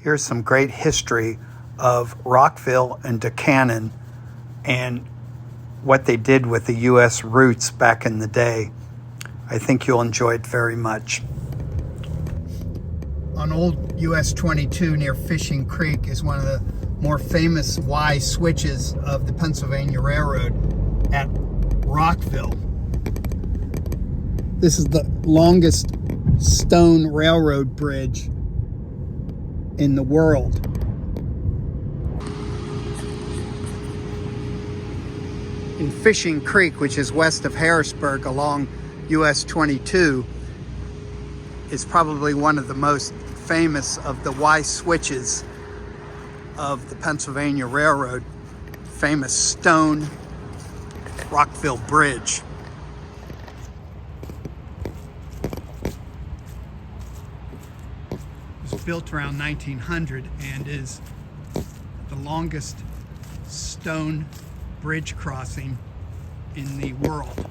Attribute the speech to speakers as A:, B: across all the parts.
A: Here's some great history of Rockville and Duncannon and what they did with the U.S. routes back in the day. I think you'll enjoy it very much. On old US 22 near Fishing Creek is one of the more famous Y switches of the Pennsylvania Railroad at Rockville. This is the longest stone railroad bridge in the world. In Fishing Creek, which is west of Harrisburg along US 22, is probably one of the most famous of the Y switches of the Pennsylvania Railroad. Famous stone Rockville Bridge. It was built around 1900 and is the longest stone bridge crossing in the world.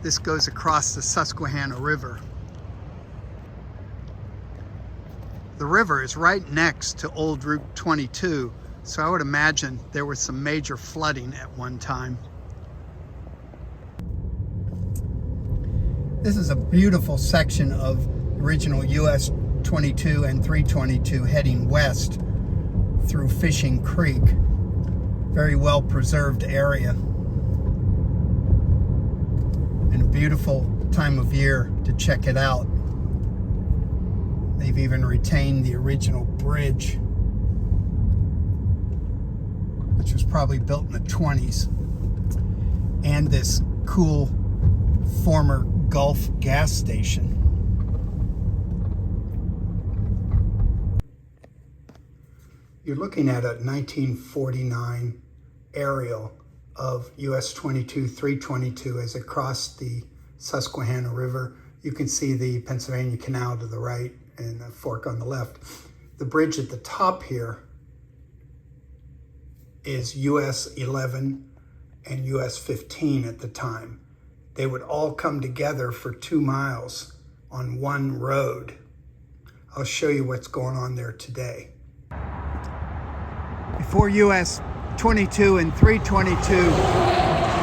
A: This goes across the Susquehanna River. The river is right next to Old Route 22, so I would imagine there was some major flooding at one time. This is a beautiful section of original US 22 and 322 heading west through Fishing Creek. Very well preserved area. And a beautiful time of year to check it out. They've even retained the original bridge, which was probably built in the 20s. And this cool former Gulf gas station. You're looking at a 1949 aerial of US 22 322 as it crossed the Susquehanna River. You can see the Pennsylvania Canal to the right and a fork on the left. The bridge at the top here is US 11 and US 15 at the time. They would all come together for 2 miles on one road. I'll show you what's going on there today. Before US 22 and 322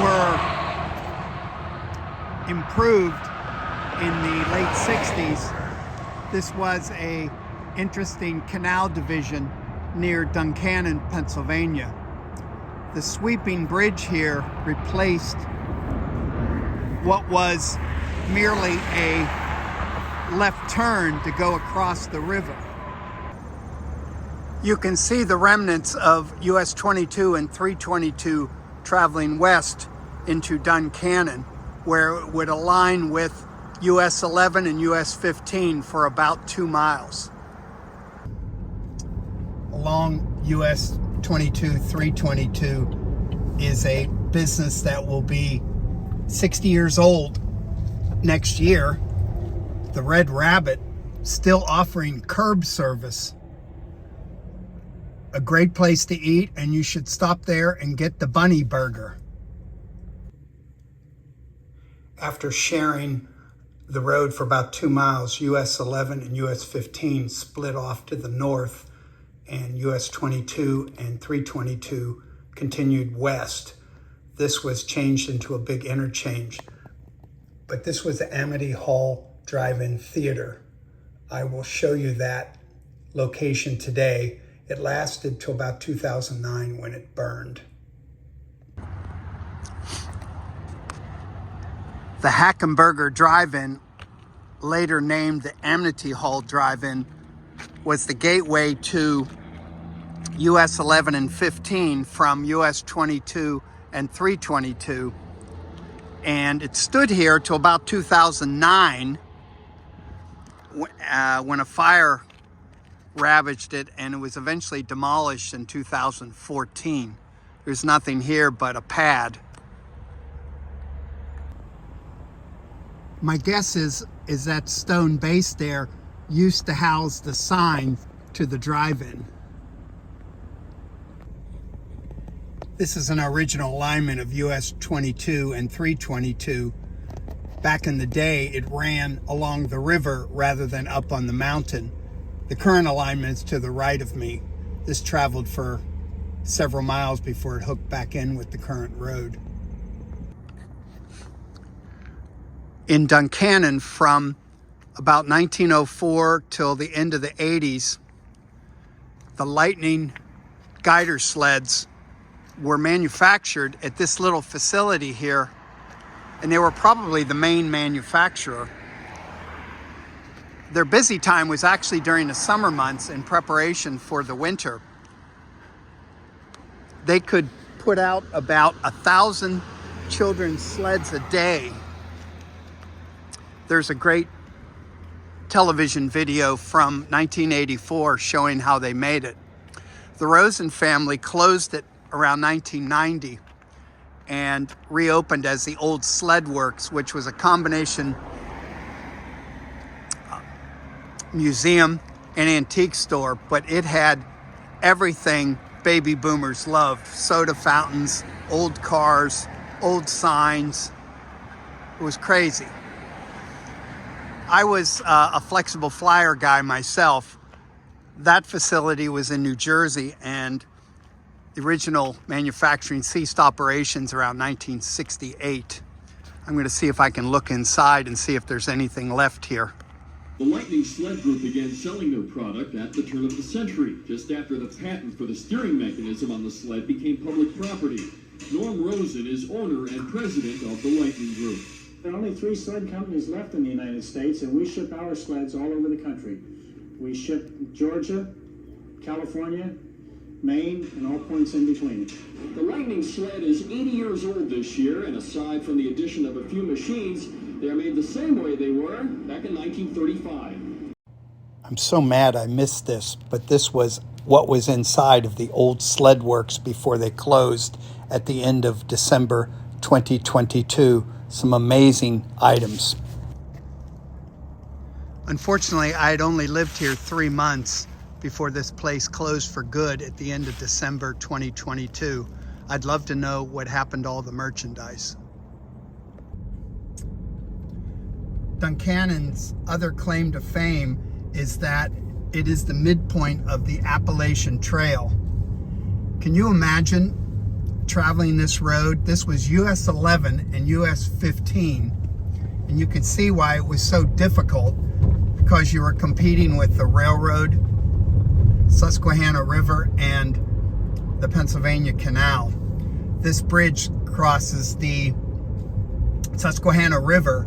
A: were improved in the late 60s, this was a interesting canal division near Duncannon, Pennsylvania. The sweeping bridge here replaced what was merely a left turn to go across the river. You can see the remnants of US 22 and 322 traveling west into Duncannon, where it would align with US 11 and US 15 for about 2 miles. Along US 22, 322 is a business that will be 60 years old next year. The Red Rabbit, still offering curb service. A great place to eat, and you should stop there and get the Bunny Burger. After sharing the road for about 2 miles, US 11 and US 15 split off to the north, and US 22 and 322 continued west. This was changed into a big interchange, but this was the Amity Hall Drive-In Theater. I will show you that location today. It lasted till about 2009 when it burned. The Hackenberger Drive-In, later named the Amity Hall Drive-In, was the gateway to US 11 and 15 from US 22 and 322. And it stood here till about 2009 when a fire ravaged it, and it was eventually demolished in 2014. There's nothing here but a pad. My guess is that stone base there used to house the sign to the drive-in. This is an original alignment of US 22 and 322. Back in the day, it ran along the river rather than up on the mountain. The current alignment is to the right of me. This traveled for several miles before it hooked back in with the current road. In Duncannon, from about 1904 till the end of the 80s, the Lightning guider sleds were manufactured at this little facility here, and they were probably the main manufacturer. Their busy time was actually during the summer months in preparation for the winter. They could put out about 1,000 children's sleds a day. There's a great television video from 1984 showing how they made it. The Rosen family closed it around 1990 and reopened as the old Sled Works, which was a combination museum and antique store, but it had everything baby boomers loved: soda fountains, old cars, old signs. It was crazy. I was a flexible flyer guy myself. That facility was in New Jersey, and the original manufacturing ceased operations around 1968. I'm going to see if I can look inside and see if there's anything left here.
B: The Lightning Sled Group began selling their product at the turn of the century, just after the patent for the steering mechanism on the sled became public property. Norm Rosen is owner and president of the Lightning Group.
C: There are only 3 sled companies left in the United States, and we ship our sleds all over the country. We ship Georgia, California, Maine, and all points in between.
B: The Lightning Sled is 80 years old this year, and aside from the addition of a few machines, they are made the same way they were back in 1935.
A: I'm so mad I missed this, but this was what was inside of the old Sled Works before they closed at the end of December 2022. Some amazing items. Unfortunately, I had only lived here 3 months before this place closed for good at the end of December 2022. I'd love to know what happened to all the merchandise. Duncannon's other claim to fame is that it is the midpoint of the Appalachian Trail. Can you imagine traveling this road? This was US 11 and US 15, and you can see why it was so difficult, because you were competing with the railroad, Susquehanna River, and the Pennsylvania Canal. This bridge crosses the Susquehanna River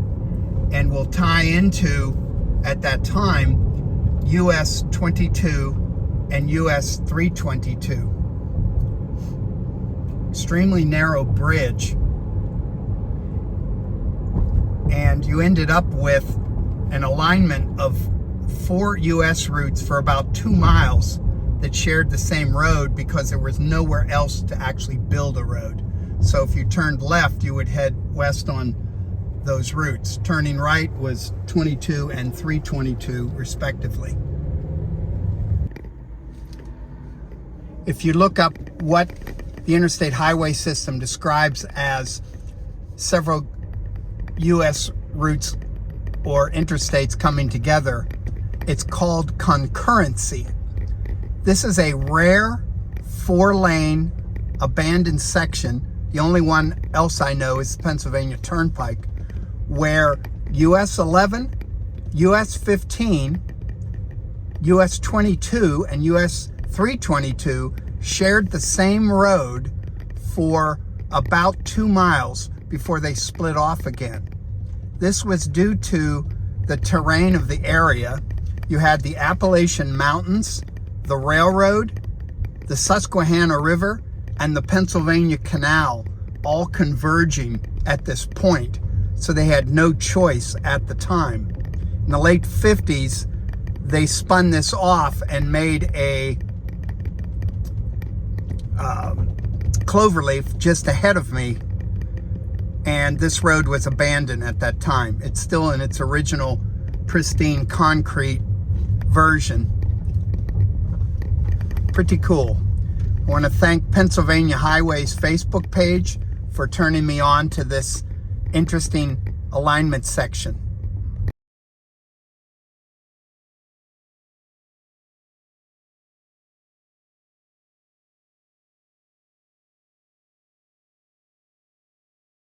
A: and will tie into, at that time, US 22 and US 322. Extremely narrow bridge, and you ended up with an alignment of 4 US routes for about 2 miles that shared the same road, because there was nowhere else to actually build a road. So if you turned left, you would head west on those routes. Turning right was 22 and 322 respectively. If you look up what the interstate highway system describes as several U.S. routes or interstates coming together, it's called concurrency. This is a rare 4-lane abandoned section. The only one else I know is the Pennsylvania Turnpike, where US 11, US 15, US 22, and US 322 shared the same road for about 2 miles before they split off again. This was due to the terrain of the area. You had the Appalachian Mountains, the railroad, the Susquehanna River, and the Pennsylvania Canal all converging at this point. So they had no choice at the time. In the late 50s, they spun this off and made a cloverleaf just ahead of me, and this road was abandoned at that time. It's still in its original pristine concrete version. Pretty cool. I want to thank Pennsylvania Highway's Facebook page for turning me on to this interesting alignment section.